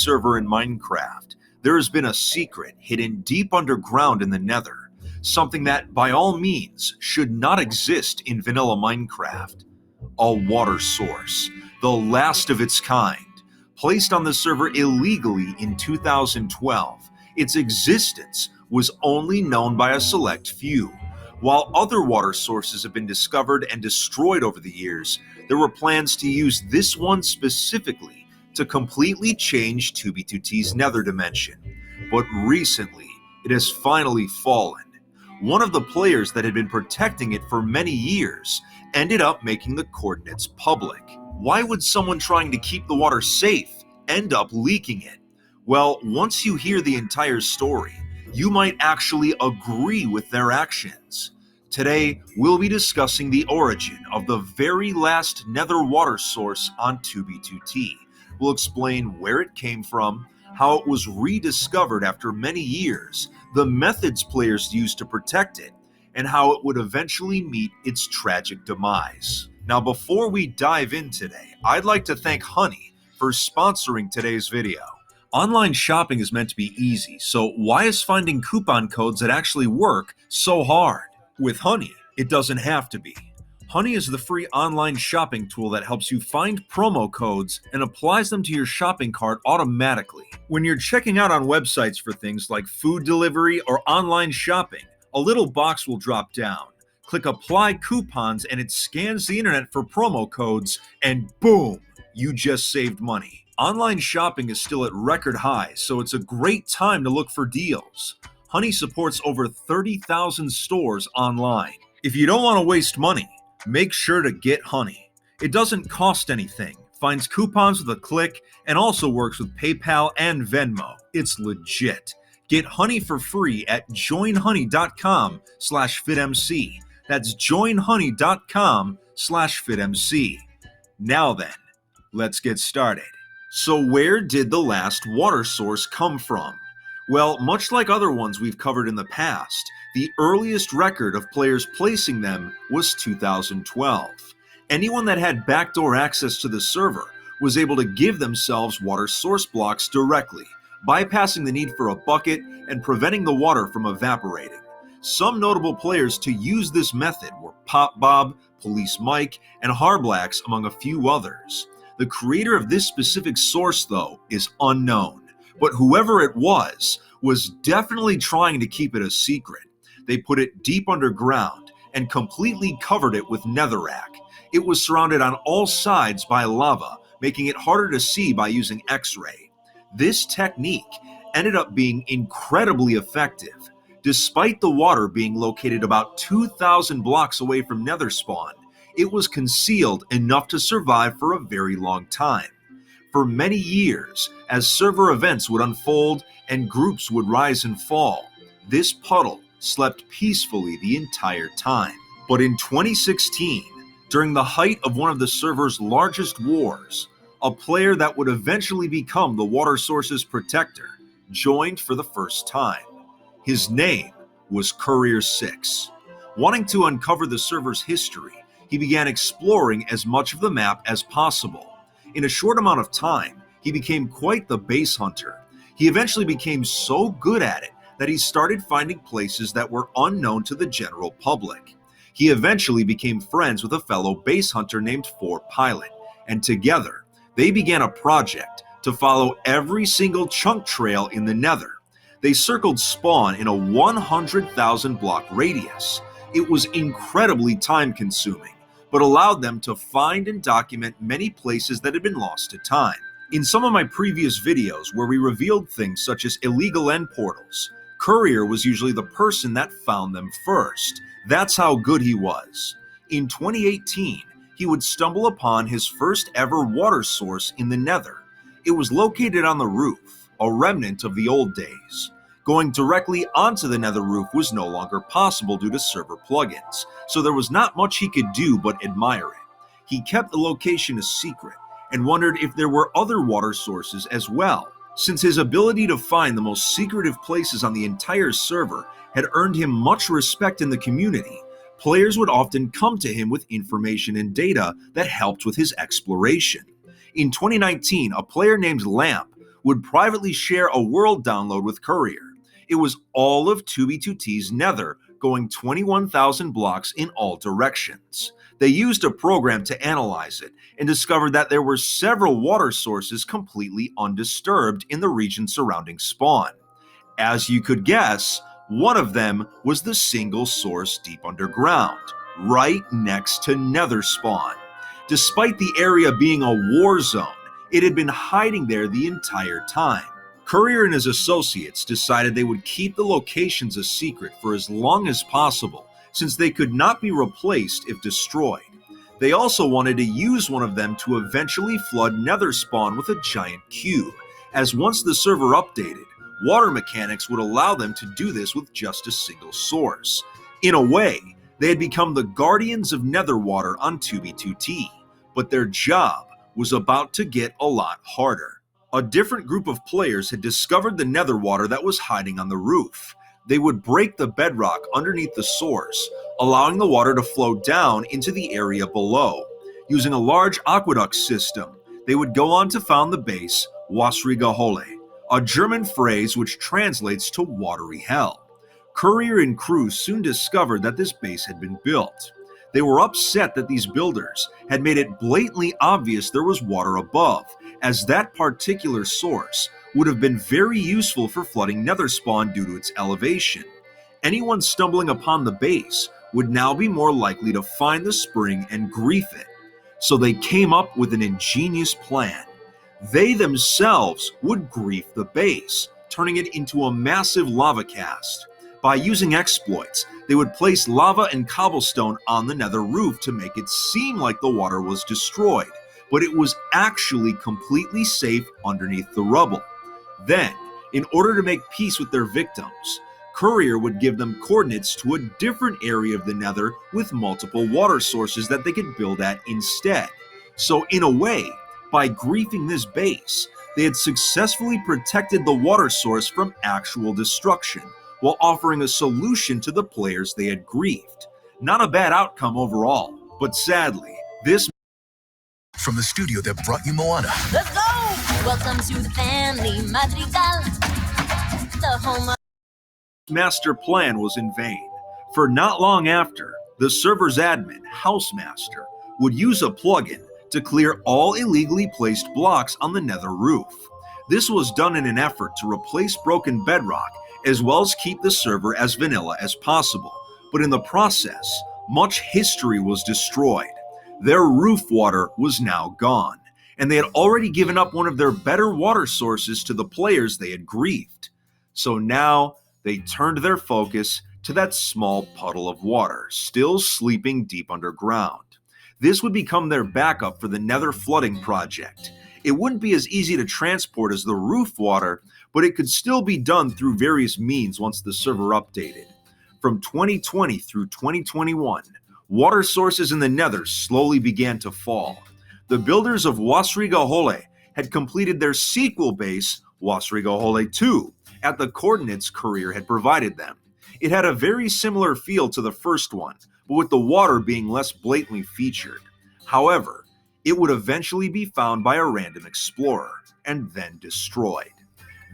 server in Minecraft, there has been a secret hidden deep underground in the Nether, something that by all means should not exist in vanilla Minecraft. A water source, the last of its kind, placed on the server illegally in 2012. Its existence was only known by a select few. While other water sources have been discovered and destroyed over the years, there were plans to use this one specifically to completely change 2b2t's Nether dimension. But recently, it has finally fallen. One of the players that had been protecting it for many years ended up making the coordinates public. Why would someone trying to keep the water safe end up leaking it? Well, once you hear the entire story, you might actually agree with their actions. Today, we'll be discussing the origin of the very last Nether water source on 2b2t. We'll explain where it came from, how it was rediscovered after many years, the methods players used to protect it, and how it would eventually meet its tragic demise. Now, before we dive in today, I'd like to thank Honey for sponsoring today's video. Online shopping is meant to be easy, so why is finding coupon codes that actually work so hard? With Honey, it doesn't have to be. Honey is the free online shopping tool that helps you find promo codes and applies them to your shopping cart automatically. When you're checking out on websites for things like food delivery or online shopping, a little box will drop down. Click Apply Coupons and it scans the internet for promo codes, and boom, you just saved money. Online shopping is still at record highs, so it's a great time to look for deals. Honey supports over 30,000 stores online. If you don't want to waste money, make sure to get Honey. It doesn't cost anything, finds coupons with a click, and also works with PayPal and Venmo. It's legit. Get Honey for free at joinhoney.com/FitMC. That's joinhoney.com/FitMC. Now then, let's get started. So where did the last water source come from? Well, much like other ones we've covered in the past, the earliest record of players placing them was 2012. Anyone that had backdoor access to the server was able to give themselves water source blocks directly, bypassing the need for a bucket and preventing the water from evaporating. Some notable players to use this method were Pop Bob, Police Mike, and Harblax, among a few others. The creator of this specific source, though, is unknown, but whoever it was definitely trying to keep it a secret. They put it deep underground and completely covered it with netherrack. It was surrounded on all sides by lava, making it harder to see by using X-ray. This technique ended up being incredibly effective. Despite the water being located about 2,000 blocks away from Nether spawn, it was concealed enough to survive for a very long time. For many years, as server events would unfold and groups would rise and fall, this puddle slept peacefully the entire time. But in 2016, during the height of one of the server's largest wars, a player that would eventually become the water source's protector joined for the first time. His name was Courier6. Wanting to uncover the server's history, he began exploring as much of the map as possible. In a short amount of time, he became quite the base hunter. He eventually became so good at it that he started finding places that were unknown to the general public. He eventually became friends with a fellow base hunter named 4Pilot, and together, they began a project to follow every single chunk trail in the Nether. They circled spawn in a 100,000 block radius. It was incredibly time-consuming, but allowed them to find and document many places that had been lost to time. In some of my previous videos where we revealed things such as illegal end portals, Courier was usually the person that found them first. That's how good he was. In 2018, he would stumble upon his first ever water source in the Nether. It was located on the roof, a remnant of the old days. Going directly onto the Nether roof was no longer possible due to server plugins, so there was not much he could do but admire it. He kept the location a secret and wondered if there were other water sources as well. Since his ability to find the most secretive places on the entire server had earned him much respect in the community, players would often come to him with information and data that helped with his exploration. In 2019, a player named Lamp would privately share a world download with Courier. It was all of 2b2t's Nether, going 21,000 blocks in all directions. They used a program to analyze it and discovered that there were several water sources completely undisturbed in the region surrounding spawn. As you could guess, one of them was the single source deep underground, right next to Nether spawn. Despite the area being a war zone, it had been hiding there the entire time. Courier and his associates decided they would keep the locations a secret for as long as possible, since they could not be replaced if destroyed. They also wanted to use one of them to eventually flood Nether spawn with a giant cube, as once the server updated, water mechanics would allow them to do this with just a single source. In a way, they had become the guardians of Nether water on 2b2t, but their job was about to get a lot harder. A different group of players had discovered the Nether water that was hiding on the roof. They would break the bedrock underneath the source, allowing the water to flow down into the area below. Using a large aqueduct system, they would go on to found the base Wasriga Hole, a German phrase which translates to watery hell. Courier and crew soon discovered that this base had been built. They were upset that these builders had made it blatantly obvious there was water above, as that particular source would have been very useful for flooding Nether spawn due to its elevation. Anyone stumbling upon the base would now be more likely to find the spring and grief it. So they came up with an ingenious plan. They themselves would grief the base, turning it into a massive lava cast. By using exploits, they would place lava and cobblestone on the Nether roof to make it seem like the water was destroyed, but it was actually completely safe underneath the rubble. Then, in order to make peace with their victims, Courier would give them coordinates to a different area of the Nether with multiple water sources that they could build at instead. So in a way, by griefing this base, they had successfully protected the water source from actual destruction, while offering a solution to the players they had griefed. Not a bad outcome overall, but sadly, this from the studio that brought you Moana. Let's go! Welcome to the family Madrigal, the home of master plan was in vain, for not long after, the server's admin, Housemaster, would use a plugin to clear all illegally placed blocks on the Nether roof. This was done in an effort to replace broken bedrock as well as keep the server as vanilla as possible, but in the process, much history was destroyed. Their roof water was now gone, and they had already given up one of their better water sources to the players they had griefed. So now, they turned their focus to that small puddle of water, still sleeping deep underground. This would become their backup for the Nether flooding project. It wouldn't be as easy to transport as the roof water, but it could still be done through various means once the server updated. From 2020 through 2021, water sources in the Nether slowly began to fall. The builders of Wasriga Hole had completed their sequel base, Wasriga Hole 2, at the coordinates Courier had provided them. It had a very similar feel to the first one, but with the water being less blatantly featured. However, it would eventually be found by a random explorer, and then destroyed.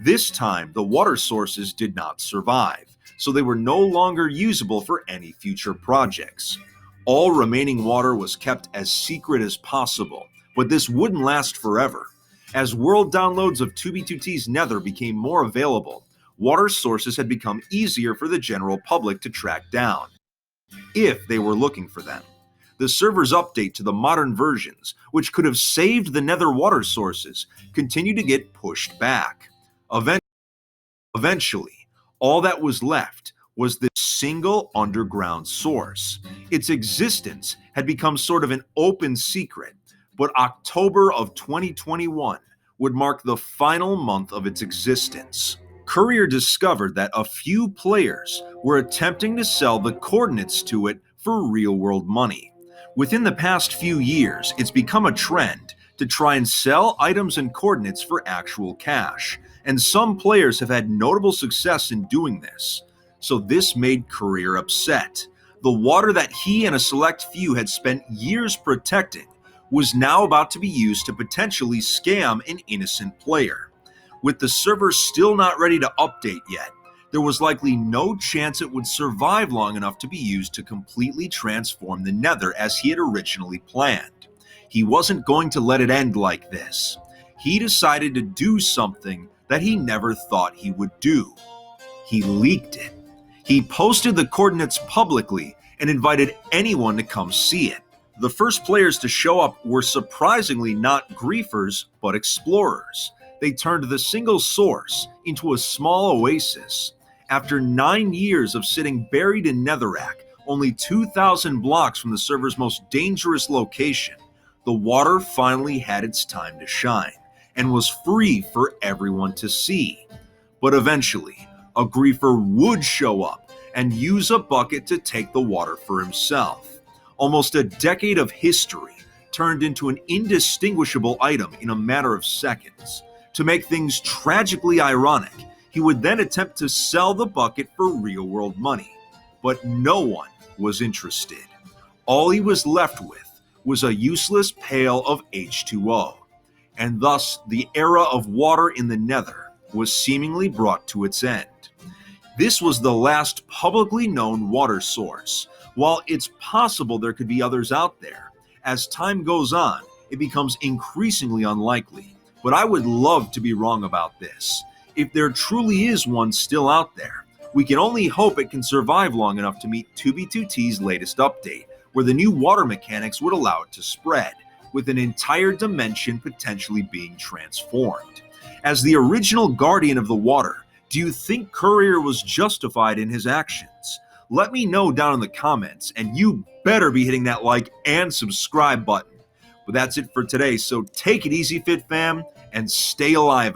This time, the water sources did not survive, so they were no longer usable for any future projects. All remaining water was kept as secret as possible, but this wouldn't last forever. As world downloads of 2b2t's Nether became more available, water sources had become easier for the general public to track down, if they were looking for them. The server's update to the modern versions, which could have saved the Nether water sources, continued to get pushed back. Eventually, all that was left was this single underground source. Its existence had become sort of an open secret, but October of 2021 would mark the final month of its existence. Courier discovered that a few players were attempting to sell the coordinates to it for real-world money. Within the past few years, it's become a trend to try and sell items and coordinates for actual cash, and some players have had notable success in doing this. So this made Courier upset. The water that he and a select few had spent years protecting was now about to be used to potentially scam an innocent player. With the server still not ready to update yet, there was likely no chance it would survive long enough to be used to completely transform the Nether as he had originally planned. He wasn't going to let it end like this. He decided to do something that he never thought he would do. He leaked it. He posted the coordinates publicly and invited anyone to come see it. The first players to show up were surprisingly not griefers, but explorers. They turned the single source into a small oasis. After 9 years of sitting buried in Netherrack, only 2,000 blocks from the server's most dangerous location, the water finally had its time to shine and was free for everyone to see. But eventually, a griefer would show up and use a bucket to take the water for himself. Almost a decade of history turned into an indistinguishable item in a matter of seconds. To make things tragically ironic, he would then attempt to sell the bucket for real-world money. But no one was interested. All he was left with was a useless pail of H2O. And thus, the era of water in the Nether was seemingly brought to its end. This was the last publicly known water source. While it's possible there could be others out there, as time goes on, it becomes increasingly unlikely. But I would love to be wrong about this. If there truly is one still out there, we can only hope it can survive long enough to meet 2b2t's latest update, where the new water mechanics would allow it to spread, with an entire dimension potentially being transformed. As the original guardian of the water, do you think Courier was justified in his actions? Let me know down in the comments, and you better be hitting that like and subscribe button. But that's it for today, so take it easy, Fit Fam, and stay alive.